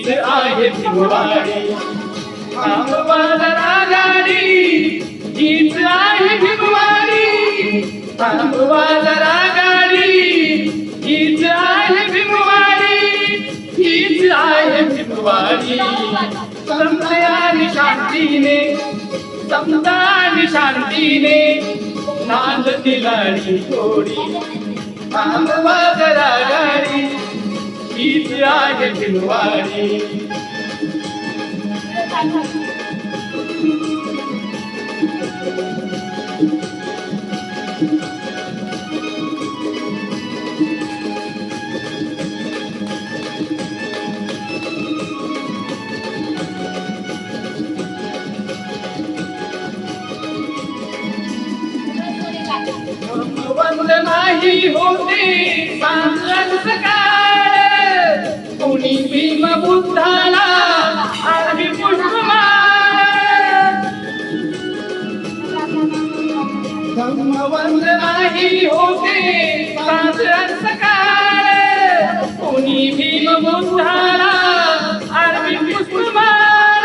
हीच आहे भिमवाडी. थांबवा जरा गाडी, हीच आहे भिमवाडी. थांबवा जरा गाडी, हीच आहे भिमवाडी. हीच आहे भिमवाडी. समता आणि शांतीने, समता आणि शांतीने नांदती गाडी थोडी. थांबवा जरा गाडी, हीच आहे भिमवाडी. बंद नाही होते सांगत काळ, कोणी भीम बुद्धाला आरवी पुष्पमाळ. धम्मबंद नाही होते सांगत काळ, कोणी भीम बुद्धाला आरवी पुष्पमाळ.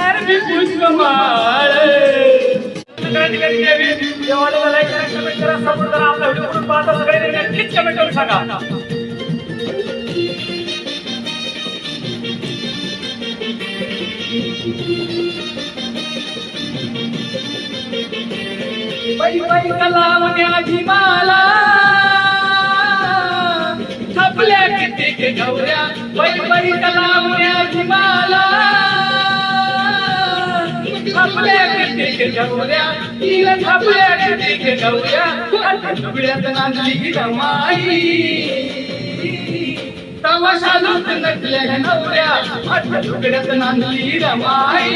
आरवी पुष्पमाळ. देवाला लाईक करा, कमेंट करा, सपोर्ट करा. आपला व्हिडिओ कुठून पाहता सगळे नक्कीच कमेंट करून सांगा. बाई बाई कलावण्याची माला, छापल्या कित्येक गवऱ्या. बाई बाई कलावण्याची माला, छापल्या कित्येक गवऱ्या. तिला छापल्या कित्येक गवऱ्या. डुगड्यात नांदली रमाई, तमाशा लूट नटल्या नवऱ्या. डुगड्यात नांदली रमाई,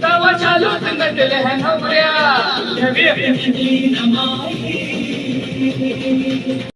तमाशा लूट नटल्या नवऱ्या.